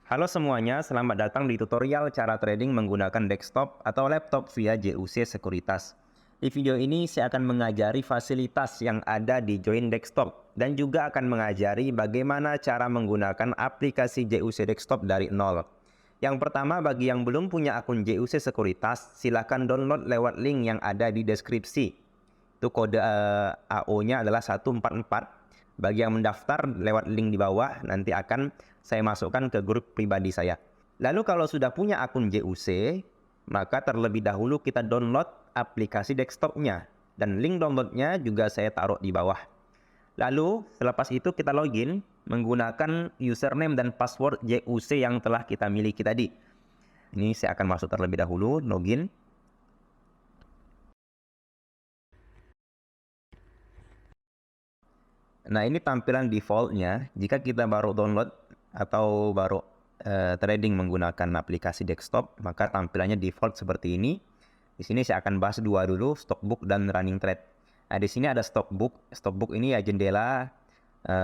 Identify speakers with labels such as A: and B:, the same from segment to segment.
A: Halo semuanya, selamat datang di tutorial cara trading menggunakan desktop atau laptop via JUC Sekuritas. Di video ini saya akan mengajari fasilitas yang ada di Join Desktop dan juga akan mengajari bagaimana cara menggunakan aplikasi JUC Desktop dari nol. Yang pertama, bagi yang belum punya akun JUC Sekuritas, silakan download lewat link yang ada di deskripsi. Itu kode AO-nya adalah 144. Bagi yang mendaftar lewat link di bawah, nanti akan saya masukkan ke grup pribadi saya. Lalu kalau sudah punya akun JUC, maka terlebih dahulu kita download aplikasi desktopnya. Dan link downloadnya juga saya taruh di bawah. Lalu selepas itu kita login menggunakan username dan password JUC yang telah kita miliki tadi. Ini saya akan masuk terlebih dahulu, login. Nah, ini tampilan defaultnya. Jika kita baru download atau baru trading menggunakan aplikasi desktop, maka tampilannya default seperti ini. Di sini saya akan bahas dua dulu, stockbook dan running trade. Nah, di sini ada stockbook. Stockbook ini ya jendela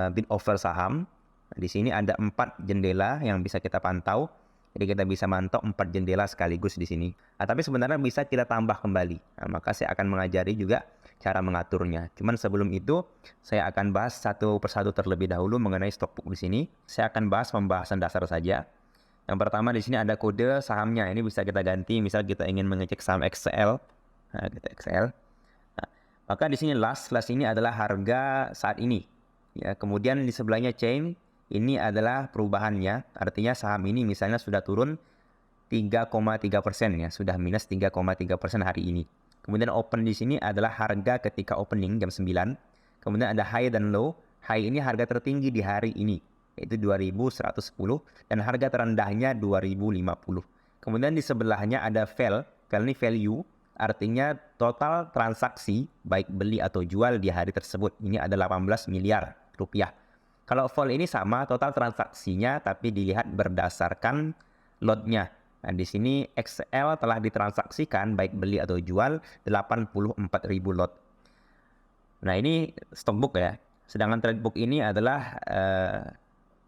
A: bid offer saham. Nah, di sini ada 4 jendela yang bisa kita pantau. Jadi kita bisa mantau 4 jendela sekaligus di sini. Nah, tapi sebenarnya bisa kita tambah kembali. Nah, maka saya akan mengajari juga cara mengaturnya. Cuman sebelum itu, saya akan bahas satu persatu terlebih dahulu mengenai stockbook di sini. Saya akan bahas pembahasan dasar saja. Yang pertama di sini ada kode sahamnya. Ini bisa kita ganti. Misal kita ingin mengecek saham XL. Nah, kita XL. Nah, maka di sini last ini adalah harga saat ini. Ya, kemudian di sebelahnya chain. Ini adalah perubahannya, artinya saham ini misalnya sudah turun 3,3% ya, sudah minus 3,3% hari ini. Kemudian open di sini adalah harga ketika opening jam 9. Kemudian ada high dan low. High ini harga tertinggi di hari ini, yaitu 2110 dan harga terendahnya 2050. Kemudian di sebelahnya ada fail. Fail ini value, artinya total transaksi baik beli atau jual di hari tersebut. Ini ada 18 miliar rupiah. Kalau vol ini sama total transaksinya tapi dilihat berdasarkan lotnya. Nah, di sini XL telah ditransaksikan baik beli atau jual 84.000 lot. Nah, ini stockbook ya. Sedangkan tradebook ini adalah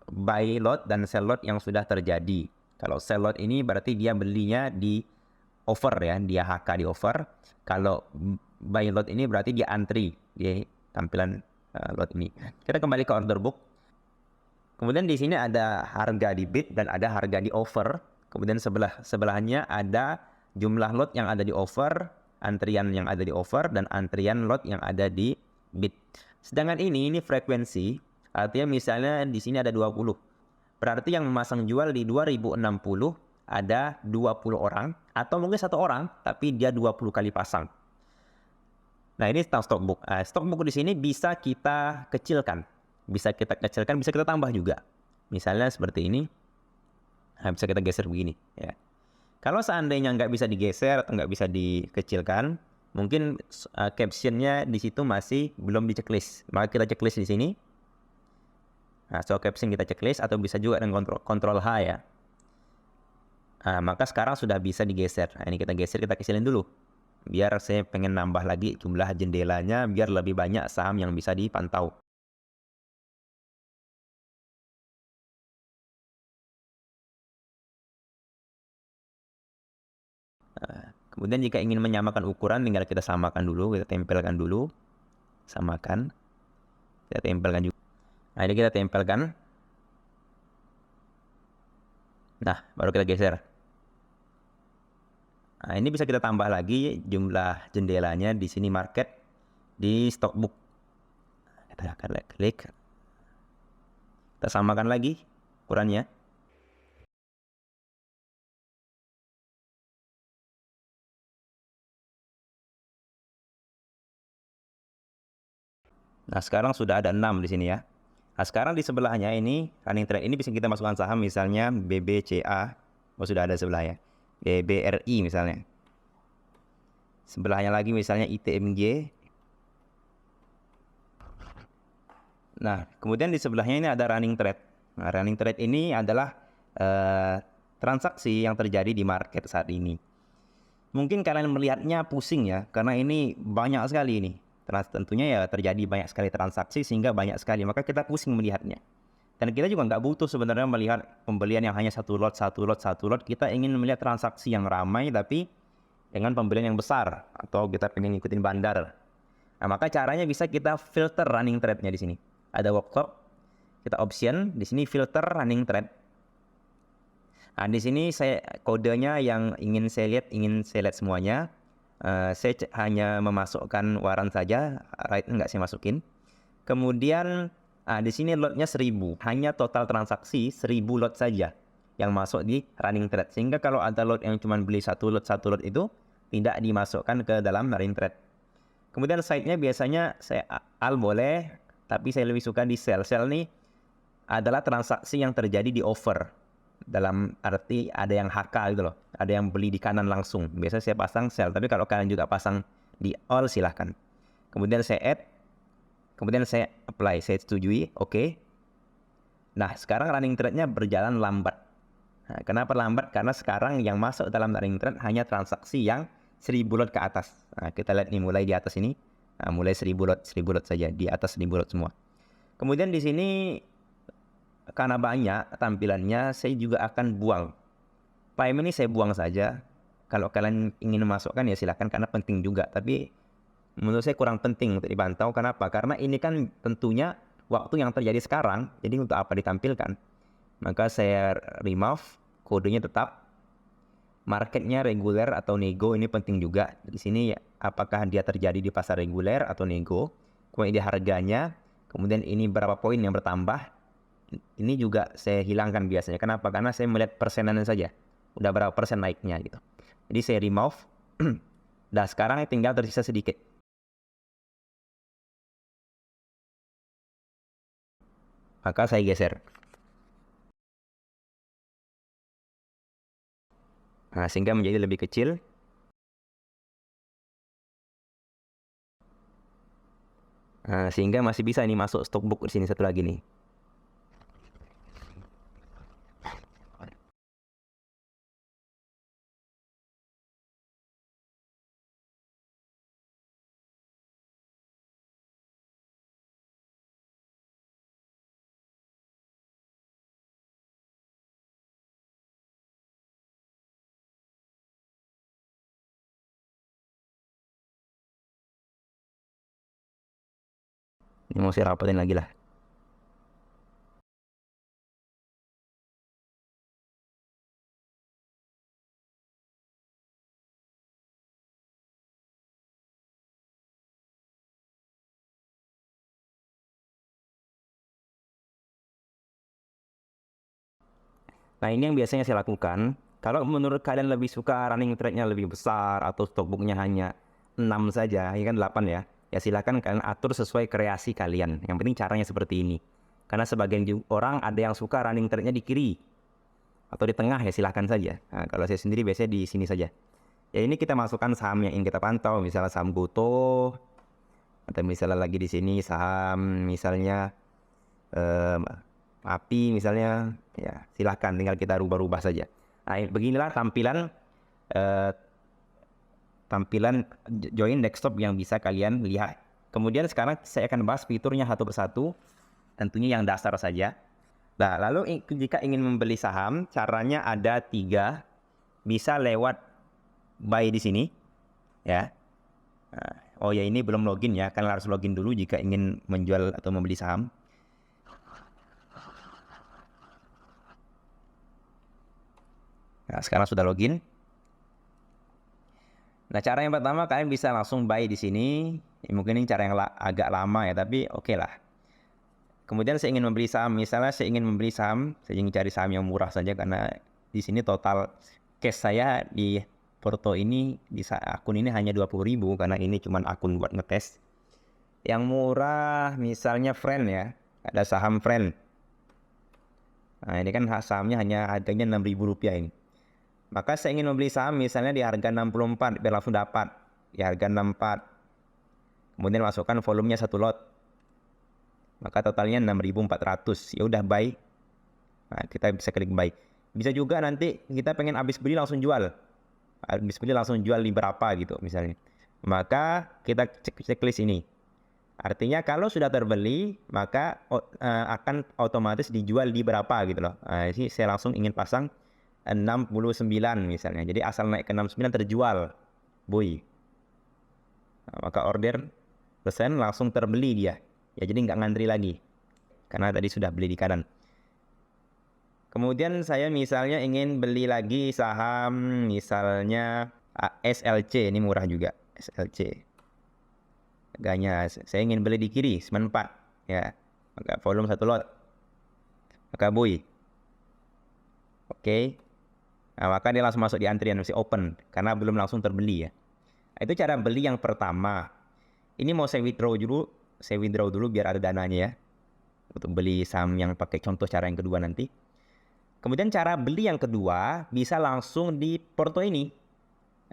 A: buy lot dan sell lot yang sudah terjadi. Kalau sell lot ini berarti dia belinya di offer ya, dia HK di offer. Kalau buy lot ini berarti dia antri di tampilan lot ini. Kita kembali ke order book. Kemudian di sini ada harga di bid dan ada harga di offer. Kemudian sebelahnya ada jumlah lot yang ada di offer, antrian yang ada di offer, dan antrian lot yang ada di bid. Sedangkan ini frekuensi, artinya misalnya di sini ada 20. Berarti yang memasang jual di 2060 ada 20 orang, atau mungkin 1 orang, tapi dia 20 kali pasang. Nah, ini tentang stockbook. Stockbook di sini bisa kita kecilkan. Bisa kita kecilkan, bisa kita tambah juga. Misalnya seperti ini. Nah, bisa kita geser begini. Ya. Kalau seandainya nggak bisa digeser atau nggak bisa dikecilkan, mungkin captionnya di situ masih belum di checklist. Maka kita checklist di sini. Nah, so caption kita checklist atau bisa juga dengan kontrol H ya. Nah, maka sekarang sudah bisa digeser. Nah, ini kita geser, kita kecilin dulu. Biar saya pengen nambah lagi jumlah jendelanya, biar lebih banyak saham yang bisa dipantau. Kemudian jika ingin menyamakan ukuran, tinggal kita samakan dulu, kita tempelkan dulu. Samakan. Kita tempelkan juga. Nah, ini kita tempelkan. Nah, baru kita geser. Nah, ini bisa kita tambah lagi jumlah jendelanya di sini market, di stockbook. Kita akan klik. Kita samakan lagi ukurannya. Nah, sekarang sudah ada 6 di sini ya. Nah, sekarang di sebelahnya ini running trade ini bisa kita masukkan saham misalnya BBCA. Oh, sudah ada sebelahnya. BBRI misalnya. Sebelahnya lagi misalnya ITMG. Nah, kemudian di sebelahnya ini ada running trade. Nah, running trade ini adalah transaksi yang terjadi di market saat ini. Mungkin kalian melihatnya pusing ya, karena ini banyak sekali ini. Tentunya ya terjadi banyak sekali transaksi sehingga banyak sekali, maka kita pusing melihatnya. Dan kita juga nggak butuh sebenarnya melihat pembelian yang hanya satu lot. Kita ingin melihat transaksi yang ramai tapi dengan pembelian yang besar, atau kita pengen ngikutin bandar. Nah, maka caranya bisa kita filter running trade-nya di sini. Ada workshop, kita option, di sini filter running trade. Nah, di sini saya kodenya yang ingin saya lihat semuanya. Saya hanya memasukkan waran saja, right nggak saya masukin. Kemudian di sini lotnya 1000, hanya total transaksi 1000 lot saja yang masuk di running trade. Sehingga kalau ada lot yang cuma beli satu lot itu tidak dimasukkan ke dalam running trade. Kemudian side-nya biasanya saya al boleh, tapi saya lebih suka di sell. Sell ini adalah transaksi yang terjadi di offer. Dalam arti ada yang HK gitu loh. Ada yang beli di kanan langsung. Biasanya saya pasang sell, tapi kalau kalian juga pasang di all silahkan. Kemudian saya add, kemudian saya apply, saya setujui, oke. Nah, sekarang running trade-nya berjalan lambat. Nah, kenapa lambat? Karena sekarang yang masuk dalam running trade hanya transaksi yang 1000 lot ke atas. Nah, kita lihat nih mulai di atas ini. Nah, mulai 1000 lot saja, di atas 1000 lot semua. Kemudian di sini karena banyak tampilannya, saya juga akan buang. Time ini saya buang saja. Kalau kalian ingin memasukkan ya silahkan, karena penting juga. Tapi menurut saya kurang penting untuk dipantau. Kenapa? Karena ini kan tentunya waktu yang terjadi sekarang. Jadi untuk apa ditampilkan? Maka saya remove, kodenya tetap. Marketnya reguler atau nego, ini penting juga. Di sini apakah dia terjadi di pasar reguler atau nego. Kemudian di harganya. Kemudian ini berapa poin yang bertambah. Ini juga saya hilangkan biasanya. Kenapa? Karena saya melihat persenannya saja. Udah berapa persen naiknya gitu. Jadi saya remove. Dan sekarang tinggal tersisa sedikit. Maka saya geser. Nah, sehingga menjadi lebih kecil. Nah, sehingga masih bisa ini masuk stock book di sini satu lagi nih. Ini mau saya rapatin lagi lah. Nah, ini yang biasanya saya lakukan. Kalau menurut kalian lebih suka running trade-nya lebih besar atau stock book-nya hanya 6 saja, ya kan 8 ya. Ya silakan kalian atur sesuai kreasi kalian. Yang penting caranya seperti ini. Karena sebagian orang ada yang suka running trade-nya di kiri atau di tengah, ya silahkan saja. Nah, kalau saya sendiri biasanya di sini saja. Ya ini kita masukkan saham yang ingin kita pantau, misalnya saham Goto, atau misalnya lagi di sini saham misalnya API misalnya, ya silahkan tinggal kita rubah-rubah saja. Nah, beginilah eh, tampilan join desktop yang bisa kalian lihat. Kemudian sekarang saya akan bahas fiturnya satu persatu, tentunya yang dasar saja. Nah, lalu jika ingin membeli saham, caranya ada 3. Bisa lewat buy di sini, ya. Nah, oh ya, ini belum login ya, kalian harus login dulu jika ingin menjual atau membeli saham. Nah, sekarang sudah login. Nah, cara yang pertama kalian bisa langsung buy di sini. Ya, mungkin ini cara yang agak lama ya, tapi oke lah. Kemudian saya ingin membeli saham, misalnya saya ingin membeli saham, saya ingin cari saham yang murah saja karena di sini total cash saya di Porto ini, di akun ini hanya 20.000 karena ini cuma akun buat ngetes. Yang murah misalnya Friend ya, ada saham Friend. Nah, ini kan sahamnya hanya harganya Rp6.000 ini. Maka saya ingin membeli saham misalnya di harga 64 biar langsung dapat. Di harga 64. Kemudian masukkan volumenya 1 lot. Maka totalnya 6.400. Ya udah buy. Nah, kita bisa klik buy. Bisa juga nanti kita pengen habis beli langsung jual. Habis beli langsung jual di berapa gitu misalnya. Maka kita checklist ini. Artinya kalau sudah terbeli, maka akan otomatis dijual di berapa gitu loh. Ini saya langsung ingin pasang 69 misalnya. Jadi asal naik ke 69 terjual. Boy. Maka order persen langsung terbeli dia. Ya jadi nggak ngantri lagi. Karena tadi sudah beli di kanan. Kemudian saya misalnya ingin beli lagi saham misalnya SLC. Ini murah juga. SLC. Harganya saya ingin beli di kiri 94 ya, maka volume 1 lot, maka buy. Oke. Nah, maka dia langsung masuk di antrian, masih open karena belum langsung terbeli ya. Nah, itu cara beli yang pertama. Ini mau saya withdraw dulu biar ada dananya ya untuk beli saham yang pakai contoh cara yang kedua nanti. Kemudian cara beli yang kedua bisa langsung di porto ini.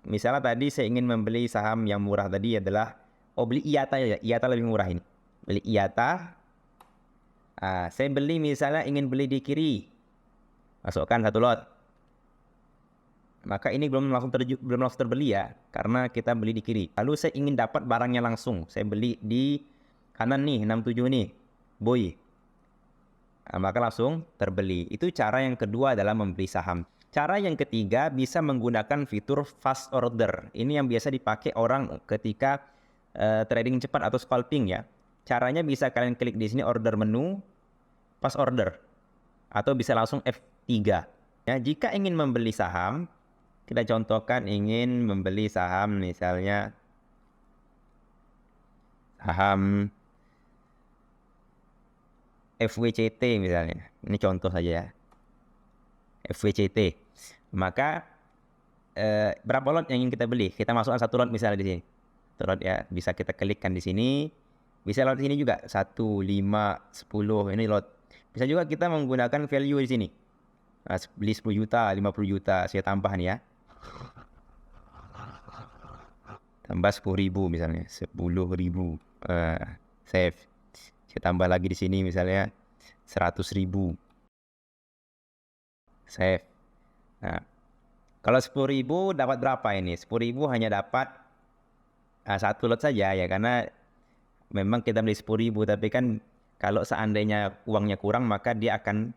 A: Misalnya tadi saya ingin membeli saham yang murah tadi adalah beli IATA ya. IATA lebih murah ini. Beli IATA. Saya beli misalnya ingin beli di kiri. Masukkan 1 lot. Maka ini belum langsung terbeli ya. Karena kita beli di kiri. Lalu saya ingin dapat barangnya langsung. Saya beli di kanan nih, 67 nih. Boy. Maka langsung terbeli. Itu cara yang kedua adalah membeli saham. Cara yang ketiga bisa menggunakan fitur fast order. Ini yang biasa dipakai orang ketika trading cepat atau scalping ya. Caranya bisa kalian klik di sini order menu, fast order, atau bisa langsung F3. Ya, jika ingin membeli saham, kita contohkan ingin membeli saham misalnya saham FWCT misalnya. Ini contoh saja ya. FWCT. Maka berapa lot yang ingin kita beli? Kita masukkan 1 lot misalnya di sini. 1 lot ya, bisa kita klikkan di sini. Bisa lot di sini juga 1, 5, 10 ini lot. Bisa juga kita menggunakan value di sini. Beli 10 juta, 50 juta, saya tambah nih ya. Tambah 10.000 misalnya, 10.000. Save. Saya tambah lagi di sini misalnya 100.000. Save. Nah, kalau 10.000 dapat berapa ini? 10.000 hanya dapat 1 lot saja ya, karena memang kita beli 10.000, tapi kan kalau seandainya uangnya kurang maka dia akan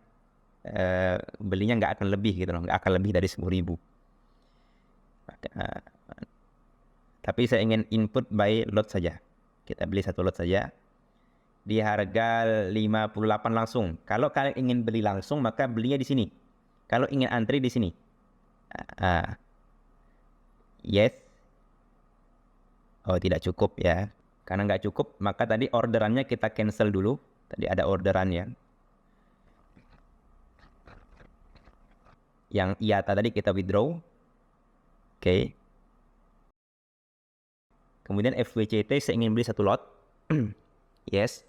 A: belinya nggak akan lebih gitu loh, nggak akan lebih dari 10.000. Tapi saya ingin input by lot saja. Kita beli 1 lot saja di harga 58 langsung. Kalau kalian ingin beli langsung maka belinya di sini. Kalau ingin antri di sini. Yes. Oh, tidak cukup ya. Karena nggak cukup, maka tadi orderannya kita cancel dulu. Tadi ada orderan ya. Yang IATA tadi kita withdraw. Oke. Kemudian FWCT saya ingin beli 1 lot. Yes.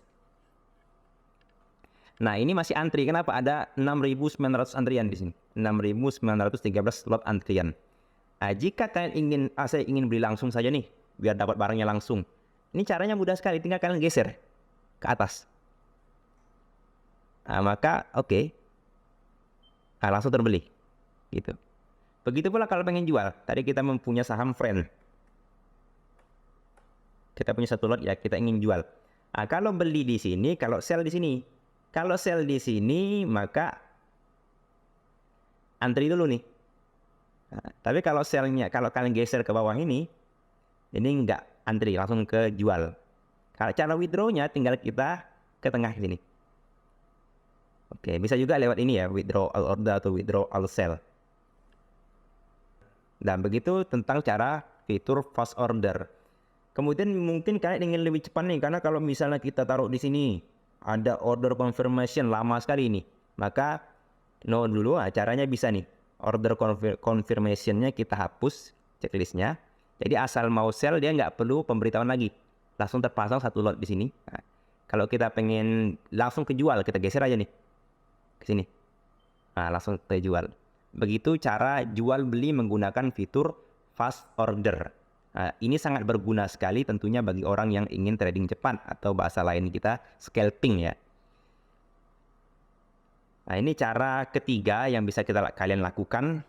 A: Nah, ini masih antri. Kenapa? Ada 6.900 antrian di sini. 6.913 slot antrian. Nah, jika kalian ingin, saya ingin beli langsung saja nih, biar dapat barangnya langsung. Ini caranya mudah sekali, tinggal kalian geser ke atas. Nah, maka oke. Nah, langsung terbeli. Gitu. Begitu pula kalau pengen jual. Tadi kita mempunyai saham friend. Kita punya 1 lot ya, kita ingin jual. Nah, kalau beli di sini, kalau sell di sini. Kalau sell di sini, maka antri dulu nih. Nah, tapi kalau sellnya, kalau kalian geser ke bawah ini nggak antri, langsung ke jual. Kalau cara withdrawnya tinggal kita ke tengah sini. Oke, bisa juga lewat ini ya, withdraw all order atau withdraw all sell. Dan begitu tentang cara fitur fast order. Kemudian mungkin kalian ingin lebih cepat nih, karena kalau misalnya kita taruh di sini, ada order confirmation lama sekali ini, maka no dulu. Caranya bisa nih, order confirmationnya kita hapus checklistnya. Jadi asal mau sell dia nggak perlu pemberitahuan lagi, langsung terpasang 1 lot di sini. Nah, kalau kita pengen langsung kejual, kita geser aja nih ke sini. Nah, langsung kejual. Begitu cara jual beli menggunakan fitur fast order. Nah, ini sangat berguna sekali tentunya bagi orang yang ingin trading cepat, atau bahasa lain kita scalping ya. Nah, ini cara ketiga yang bisa kalian lakukan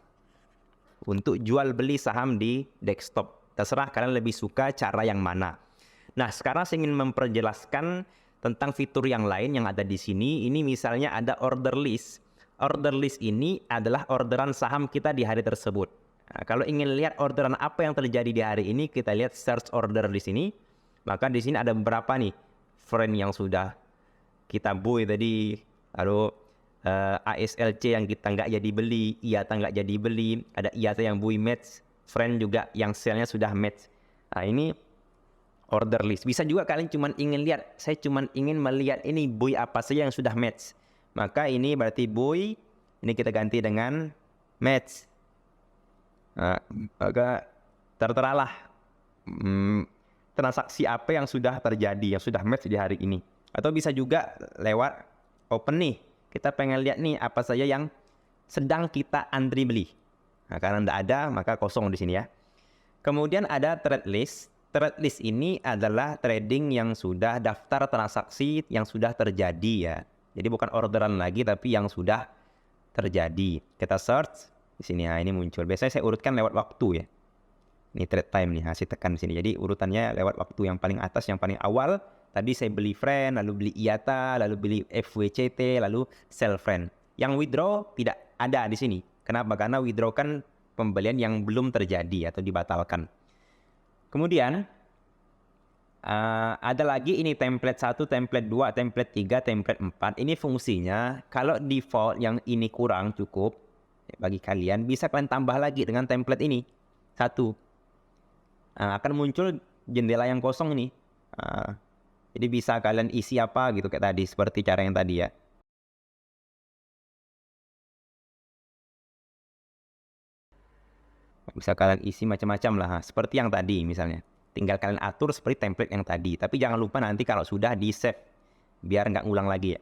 A: untuk jual beli saham di desktop. Terserah kalian lebih suka cara yang mana. Nah, sekarang saya ingin memperjelaskan tentang fitur yang lain yang ada di sini. Ini misalnya ada order list. Order list ini adalah orderan saham kita di hari tersebut. Nah, kalau ingin lihat orderan apa yang terjadi di hari ini, kita lihat search order di sini. Maka di sini ada beberapa nih friend yang sudah kita buy tadi, lalu ASLC yang kita nggak jadi beli, IATA nggak jadi beli, ada IATA yang buy match, friend juga yang sale-nya sudah match. Nah, ini order list. Bisa juga kalian cuma ingin lihat, saya cuma ingin melihat ini buy apa saja yang sudah match. Maka ini berarti buy, ini kita ganti dengan match. Nah, maka terteralah transaksi apa yang sudah terjadi, yang sudah match di hari ini. Atau bisa juga lewat open nih. Kita pengen lihat nih apa saja yang sedang kita antri beli. Nah, karena tidak ada, maka kosong di sini ya. Kemudian ada trade list. Trade list ini adalah trading yang sudah daftar transaksi yang sudah terjadi ya. Jadi bukan orderan lagi, tapi yang sudah terjadi. Kita search di sini. Nah, ini muncul. Biasanya saya urutkan lewat waktu ya. Ini trade time nih, saya tekan di sini. Jadi urutannya lewat waktu yang paling atas, yang paling awal. Tadi saya beli friend, lalu beli IATA, lalu beli FWCT, lalu sell friend. Yang withdraw tidak ada di sini. Kenapa? Karena withdraw kan pembelian yang belum terjadi atau dibatalkan. Kemudian ada lagi ini template 1, template 2, template 3, template 4. Ini fungsinya kalau default yang ini kurang cukup bagi kalian, bisa kalian tambah lagi dengan template ini. 1. Akan muncul jendela yang kosong ini. Jadi bisa kalian isi apa gitu kayak tadi, seperti cara yang tadi ya. Bisa kalian isi macam-macam lah, seperti yang tadi misalnya. Tinggal kalian atur seperti template yang tadi. Tapi jangan lupa nanti kalau sudah di save, biar nggak ngulang lagi ya.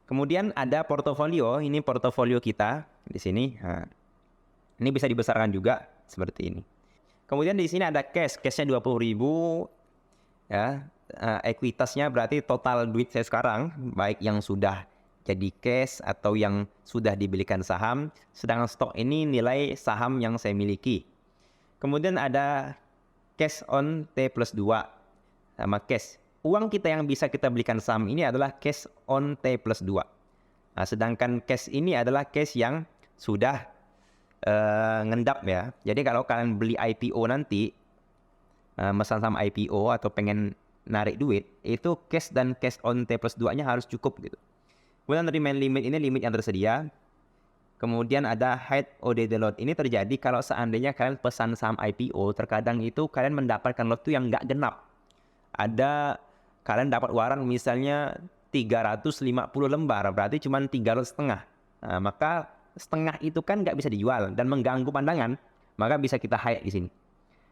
A: Kemudian ada portofolio, ini portofolio kita di sini. Ini bisa dibesarkan juga seperti ini. Kemudian di sini ada cash, cashnya 20.000 ya. Ekuitasnya berarti total duit saya sekarang, baik yang sudah jadi cash atau yang sudah dibelikan saham. Sedangkan stok ini nilai saham yang saya miliki. Kemudian ada cash on T+2 sama cash. Uang kita yang bisa kita belikan saham ini adalah cash on T+2. Nah, sedangkan cash ini adalah cash yang sudah ngendap ya. Jadi kalau kalian beli IPO nanti, mesan saham IPO atau pengen narik duit, itu cash dan cash on T+2-nya harus cukup gitu. Kemudian remain limit ini limit yang tersedia. Kemudian ada hide ODD lot. Ini terjadi kalau seandainya kalian pesan saham IPO, terkadang itu kalian mendapatkan lot itu yang nggak genap. Ada kalian dapat waran misalnya 350 lembar, berarti cuma 3 lot setengah. Nah, maka setengah itu kan nggak bisa dijual dan mengganggu pandangan, maka bisa kita hide di sini.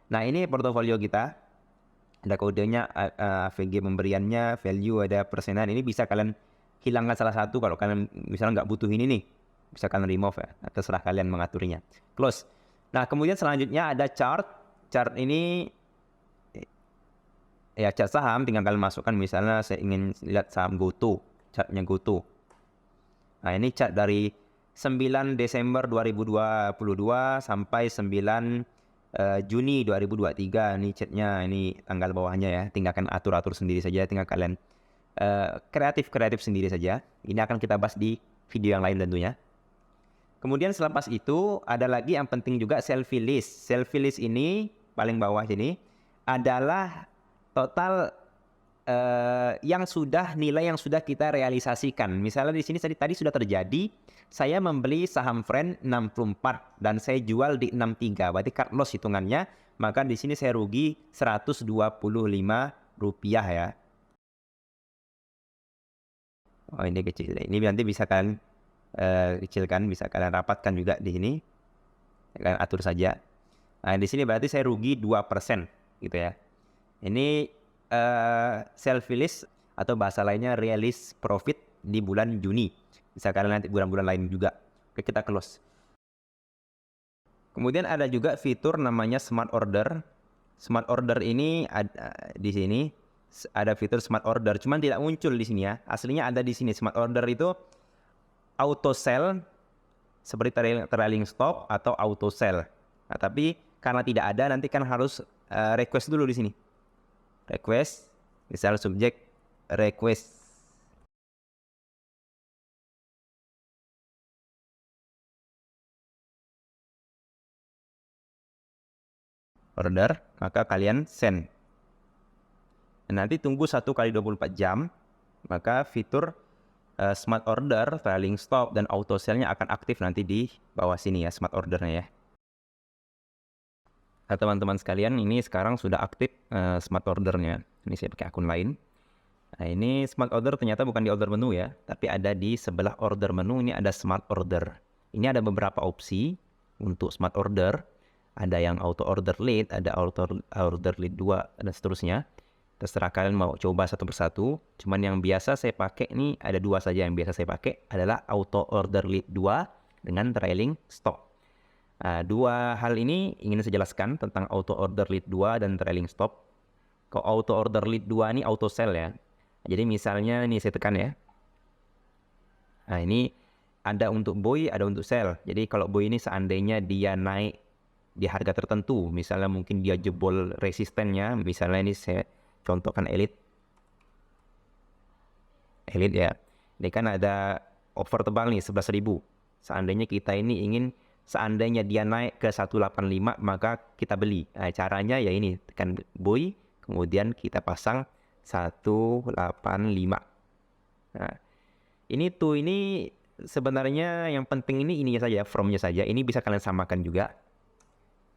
A: Nah, ini portofolio kita, ada kodenya, AVG pemberiannya, value, ada persenan. Ini bisa kalian hilangkan salah satu kalau kalian misalnya nggak butuh ini nih, bisa kalian remove ya, terserah kalian mengaturnya. Close. Nah, kemudian selanjutnya ada chart. Chart ini ya chart saham, tinggal kalian masukkan misalnya saya ingin lihat saham GoTo, chartnya GoTo. Nah, ini chart dari 9 Desember 2022 sampai 9 Juni 2023. Ini chartnya, ini tanggal bawahnya ya. Tinggal kalian atur-atur sendiri saja, tinggal kalian kreatif sendiri saja. Ini akan kita bahas di video yang lain tentunya. Kemudian selepas itu ada lagi yang penting juga, selfie list. Selfie list ini paling bawah sini adalah total nilai yang sudah kita realisasikan. Misalnya di sini tadi sudah terjadi, saya membeli saham friend 64 dan saya jual di 63. Berarti cut loss hitungannya, maka di sini saya rugi Rp125 ya. Oh, ini kecil. Ini nanti bisa kalian kecilkan, bisa kalian rapatkan juga di sini. Kalian atur saja. Nah, di sini berarti saya rugi 2% gitu ya. Ini selfie list atau bahasa lainnya realist profit di bulan Juni. Bisa kalian nanti bulan-bulan lain juga. Oke, kita close. Kemudian ada juga fitur namanya smart order. Smart order ini ada di sini. Ada fitur smart order, cuman tidak muncul di sini ya. Aslinya ada di sini. Smart order itu auto sell seperti trailing stop atau auto sell. Nah, tapi karena tidak ada, nanti kan harus request dulu di sini. request, misal subjek request order, maka kalian send. Dan nanti tunggu 1 kali 24 jam, maka fitur smart order, trailing stop, dan auto sell-nya akan aktif nanti di bawah sini ya, smart order-nya ya. Nah, teman-teman sekalian, ini sekarang sudah aktif smart order-nya. Ini saya pakai akun lain. Nah, ini smart order ternyata bukan di order menu ya, tapi ada di sebelah order menu, ini ada smart order. Ini ada beberapa opsi untuk smart order. Ada yang auto order lead, ada auto order lead 2, dan seterusnya. Terserah kalian mau coba satu persatu. Cuman yang biasa saya pakai ini ada 2 saja yang biasa saya pakai, adalah auto order lead 2 dengan trailing stop. Nah, 2 hal ini ingin saya jelaskan tentang auto order lead 2 dan trailing stop. Kalau auto order lead 2 ini auto sell ya. Jadi misalnya ini saya tekan ya. Nah, ini ada untuk buy, ada untuk sell. Jadi kalau buy ini seandainya dia naik di harga tertentu, misalnya mungkin dia jebol resistennya, misalnya ini saya contohkan elite ya. Ini kan ada offer tebal nih 11.000. Seandainya kita ini ingin, seandainya dia naik ke 185, maka kita beli. Nah, caranya ya ini, tekan buy, kemudian kita pasang 185. Nah, ini sebenarnya yang penting ini ininya saja, from-nya saja. Ini bisa kalian samakan juga.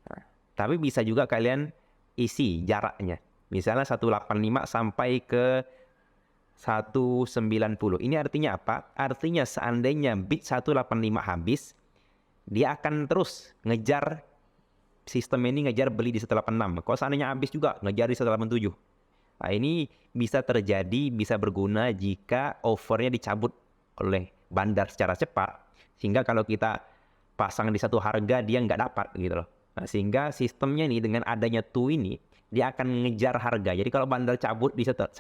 A: Nah, tapi bisa juga kalian isi jaraknya. Misalnya 185 sampai ke 190. Ini artinya apa? Artinya seandainya bid 185 habis, dia akan terus ngejar, sistem ini ngejar beli di 186. Kalau seandainya habis juga ngejar di 187. Nah, ini bisa terjadi, bisa berguna jika offernya dicabut oleh bandar secara cepat, sehingga kalau kita pasang di satu harga dia nggak dapat gitu loh. Nah, sehingga sistemnya ini dengan adanya TU ini, dia akan ngejar harga. Jadi kalau bandar cabut di 185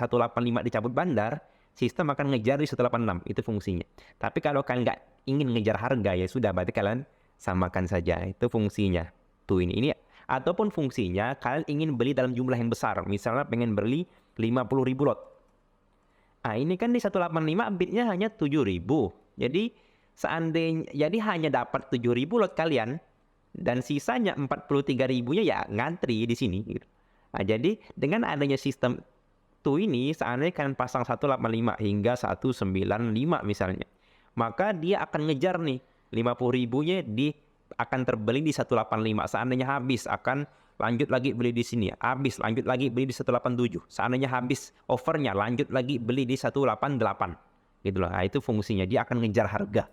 A: dicabut bandar, sistem akan ngejar di 186. Itu fungsinya. Tapi kalau kalian nggak ingin ngejar harga, ya sudah, berarti kalian samakan saja. Itu fungsinya TU ini. Ataupun fungsinya kalian ingin beli dalam jumlah yang besar. Misalnya pengen beli 50.000 lot. Nah, ini kan di 185 bidnya hanya 7.000. Jadi hanya dapat 7.000 lot kalian, dan sisanya 43.000-nya ya ngantri di sini gitu. Nah, jadi dengan adanya sistem TU ini, seandainya kalian pasang 185 hingga 195 misalnya, maka dia akan ngejar nih 50.000-nya akan terbeli di 185. Seandainya habis, akan lanjut lagi beli di sini. Habis, lanjut lagi beli di 187. Seandainya habis offernya, lanjut lagi beli di 188. Gitu loh. Nah, itu fungsinya. Dia akan ngejar harga.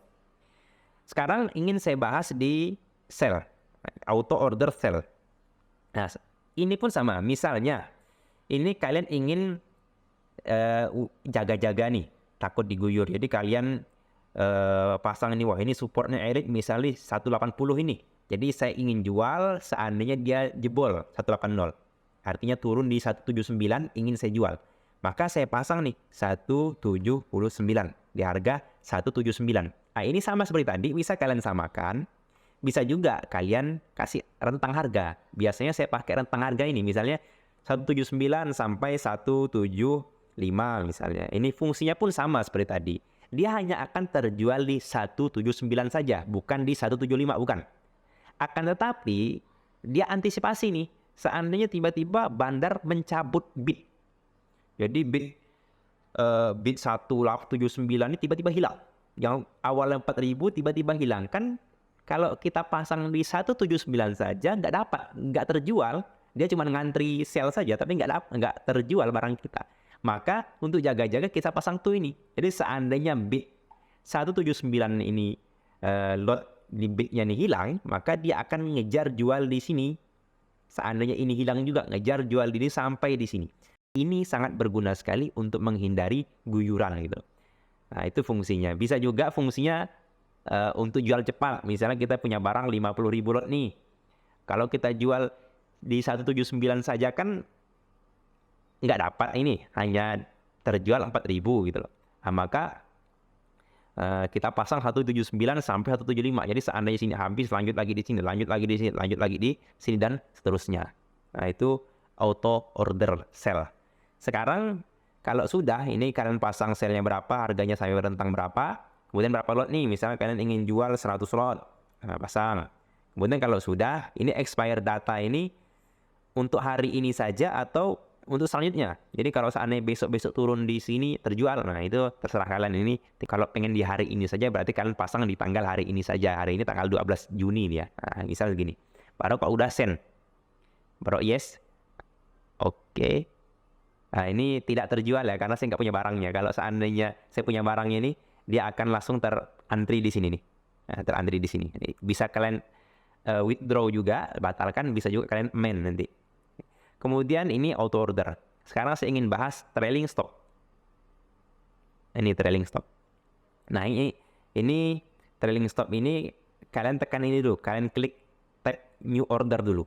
A: Sekarang ingin saya bahas di sell. Auto order sell. Nah, ini pun sama. Misalnya, ini kalian ingin jaga-jaga nih, takut diguyur. Jadi kalian pasang ini, wah ini supportnya Eric misalnya 180 ini. Jadi saya ingin jual, seandainya dia jebol 180. Artinya turun di 179, ingin saya jual. Maka saya pasang nih 179 di harga 179. Nah, ini sama seperti tadi, bisa kalian samakan. Bisa juga kalian kasih rentang harga. Biasanya saya pakai rentang harga ini, misalnya 179 sampai 175 misalnya. Ini fungsinya pun sama seperti tadi. Dia hanya akan terjual di 179 saja, bukan di 175, bukan. Akan tetapi, dia antisipasi nih, seandainya tiba-tiba bandar mencabut bid. Jadi bid 179 ini tiba-tiba hilang. Yang awalnya 4.000 tiba-tiba hilang. Kan kalau kita pasang di 179 saja nggak terjual. Dia cuma ngantri sell saja, tapi nggak terjual barang kita. Maka untuk jaga-jaga kita pasang TU ini. Jadi seandainya bid 179 ini lot di bidnya ini hilang, maka dia akan ngejar jual di sini. Seandainya ini hilang juga, ngejar jual di sini sampai di sini. Ini sangat berguna sekali untuk menghindari guyuran gitu. Nah, itu fungsinya. Bisa juga fungsinya untuk jual cepat. Misalnya kita punya barang 50.000 lot nih. Kalau kita jual di 179 saja kan nggak dapat ini, hanya terjual 4.000 gitu loh. Nah, maka kita pasang 179 sampai 175. Jadi seandainya sini habis, lanjut lagi di sini, lanjut lagi di sini, lanjut lagi di sini, dan seterusnya. Nah, itu auto order sell. Sekarang kalau sudah, ini kalian pasang selnya berapa, harganya sampai rentang berapa, kemudian berapa lot nih, misalnya kalian ingin jual 100 lot, nah, pasang. Kemudian kalau sudah, ini expire data ini untuk hari ini saja atau untuk selanjutnya. Jadi kalau seandainya besok-besok turun di sini terjual, nah itu terserah kalian. Ini kalau pengen di hari ini saja berarti kalian pasang di tanggal hari ini saja. Hari ini tanggal 12 Juni nih ya. Nah, misal gini. Baru kalau udah send, baru yes. Oke. Nah, ini tidak terjual ya karena saya nggak punya barangnya. Kalau seandainya saya punya barangnya ini, dia akan langsung terantri di sini nih. Nah, terantri di sini. Bisa kalian withdraw juga, batalkan, bisa juga kalian amend nanti. Kemudian ini auto order. Sekarang saya ingin bahas trailing stock. Ini trailing stock. Nah, ini trailing stock ini kalian tekan ini dulu. Kalian klik tab new order dulu.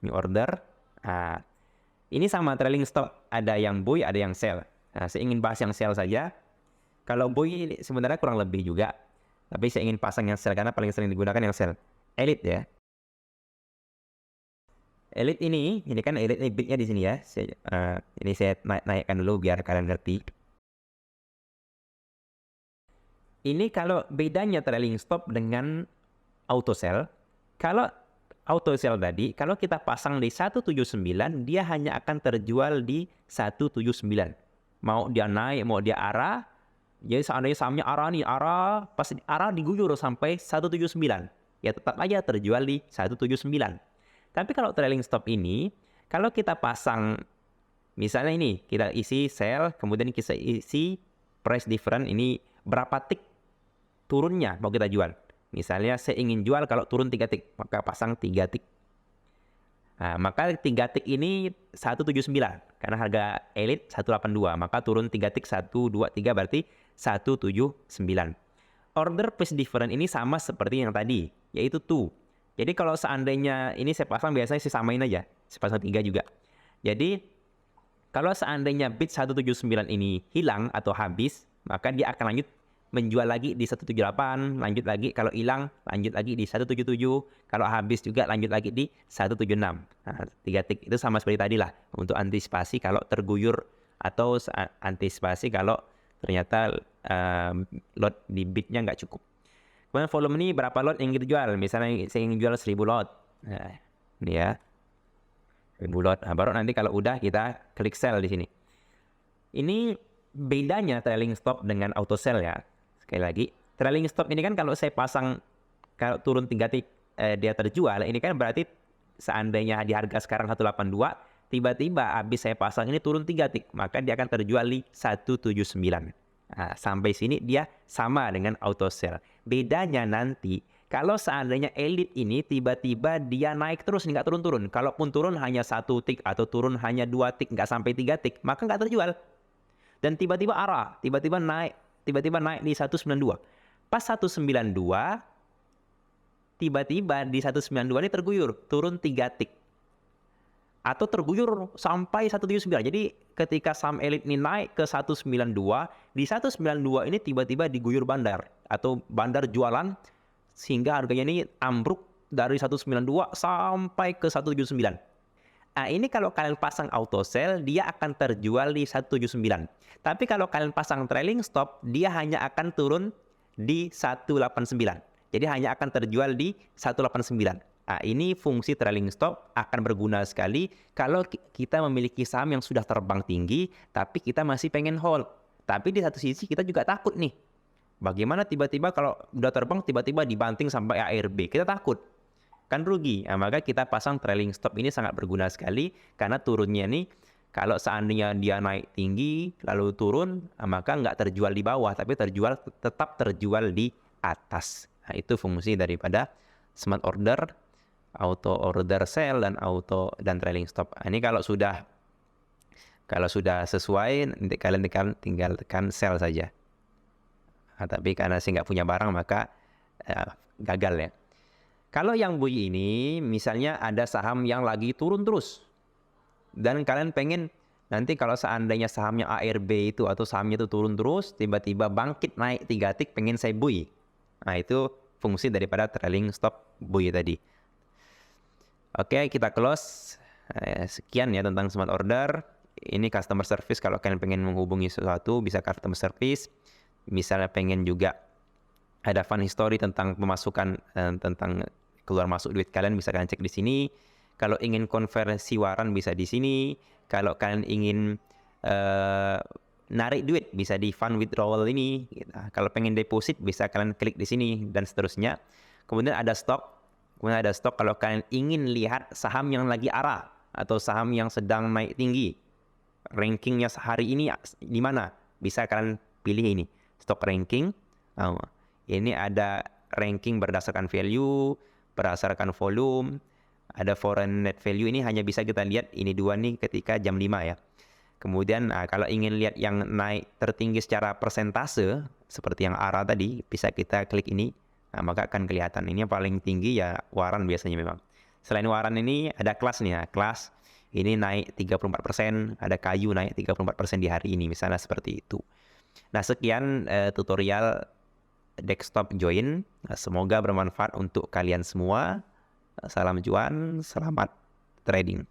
A: New order. Nah, ini sama trailing stock. Ada yang buy, ada yang sell. Nah, saya ingin bahas yang sell saja. Kalau buy sebenarnya kurang lebih juga. Tapi saya ingin pasang yang sell karena paling sering digunakan yang sell. Elite ya. Elite ini kan elite ini bitnya di sini ya. Ini saya naikkan dulu biar kalian ngerti. Ini kalau bedanya trailing stop dengan auto sell. Kalau auto sell tadi, kalau kita pasang di 179, dia hanya akan terjual di 179. Mau dia naik, mau dia arah. Jadi seandainya sahamnya arah, pas arah diguyur sampai 179. Ya tetap aja terjual di 179. Tapi kalau trailing stop ini, kalau kita pasang, misalnya ini, kita isi sell, kemudian kita isi price difference, ini berapa tick turunnya mau kita jual. Misalnya saya ingin jual kalau turun 3 tick, maka pasang 3 tick. Nah, maka 3 tick ini 179, karena harga elite 182, maka turun 3 tick 1, 2, 3 berarti 179. Order price difference ini sama seperti yang tadi, yaitu 2. Jadi kalau seandainya ini saya pasang, biasanya saya samain aja. Saya pasang 3 juga. Jadi kalau seandainya bid 179 ini hilang atau habis, maka dia akan lanjut menjual lagi di 178, lanjut lagi kalau hilang, lanjut lagi di 177, kalau habis juga lanjut lagi di 176. Nah, 3 tick itu sama seperti tadi lah, untuk antisipasi kalau terguyur atau antisipasi kalau ternyata lot di bidnya nggak cukup. Kemudian volume ini berapa lot yang kita jual? Misalnya saya ingin jual 1000 lot. Nah, ini ya. 1000 lot. Nah, baru nanti kalau udah kita klik sell di sini. Ini bedanya trailing stop dengan auto sell ya. Sekali lagi, trailing stop ini kan kalau saya pasang, kalau turun 3 tick dia terjual, ini kan berarti seandainya di harga sekarang 182, tiba-tiba habis saya pasang ini turun 3 tick, maka dia akan terjual di 179. Nah, sampai sini dia sama dengan auto sell. Bedanya nanti kalau seandainya elite ini tiba-tiba dia naik terus, nggak turun-turun. Kalaupun turun hanya 1 tick atau turun hanya 2 tick, nggak sampai 3 tick, maka nggak terjual. Dan tiba-tiba arah, tiba-tiba naik di 192. Pas 192, tiba-tiba di 192 ini terguyur, turun 3 tick. Atau terguyur sampai 179. Jadi ketika saham elite ini naik ke 192, di 192 ini tiba-tiba diguyur bandar atau bandar jualan sehingga harganya ini ambruk dari 192 sampai ke 179. Nah, ini kalau kalian pasang auto sell, dia akan terjual di 179. Tapi kalau kalian pasang trailing stop, dia hanya akan turun di 189. Jadi hanya akan terjual di 189. Nah, ini fungsi trailing stop akan berguna sekali kalau kita memiliki saham yang sudah terbang tinggi, tapi kita masih pengen hold. Tapi di satu sisi kita juga takut nih. Bagaimana tiba-tiba kalau udah terbang, tiba-tiba dibanting sampai ARB? Kita takut. Kan rugi. Nah, maka kita pasang trailing stop ini sangat berguna sekali, karena turunnya nih, kalau seandainya dia naik tinggi, lalu turun, maka nggak terjual di bawah, tapi tetap terjual di atas. Nah, itu fungsi daripada smart order, auto order sell, dan trailing stop. Nah, ini kalau sudah sesuai, nanti kalian tinggal tekan sell saja. Nah, tapi karena saya nggak punya barang, maka gagal ya. Kalau yang buy ini, misalnya ada saham yang lagi turun terus, dan kalian pengen nanti kalau seandainya sahamnya ARB itu atau sahamnya itu turun terus, tiba-tiba bangkit naik 3 tick, pengen saya buy. Nah, itu fungsi daripada trailing stop buy tadi. Oke, kita close. Sekian ya tentang smart order. ini customer service. Kalau kalian pengen menghubungi sesuatu, bisa customer service. Misalnya pengen juga ada fund history tentang pemasukan, tentang keluar masuk duit kalian, bisa kalian cek di sini. Kalau ingin konversi waran, bisa di sini. Kalau kalian ingin narik duit, bisa di fund withdrawal ini. Kalau pengen deposit, bisa kalian klik di sini, dan seterusnya. Kemudian ada stok. Kalau kalian ingin lihat saham yang lagi arah atau saham yang sedang naik tinggi, rankingnya sehari ini di mana, bisa kalian pilih ini, stock ranking. Ini ada ranking berdasarkan value, berdasarkan volume, ada foreign net value. Ini hanya bisa kita lihat ini dua nih ketika jam 5 ya. Kemudian kalau ingin lihat yang naik tertinggi secara persentase seperti yang ARA tadi, bisa kita klik ini. Maka akan kelihatan ini yang paling tinggi ya waran biasanya memang. Selain waran ini ada kelas nih ya. Kelas ini naik 34%, ada kayu naik 34% di hari ini, misalnya seperti itu. Nah, sekian tutorial desktop join. Semoga bermanfaat untuk kalian semua. Salam cuan, selamat trading.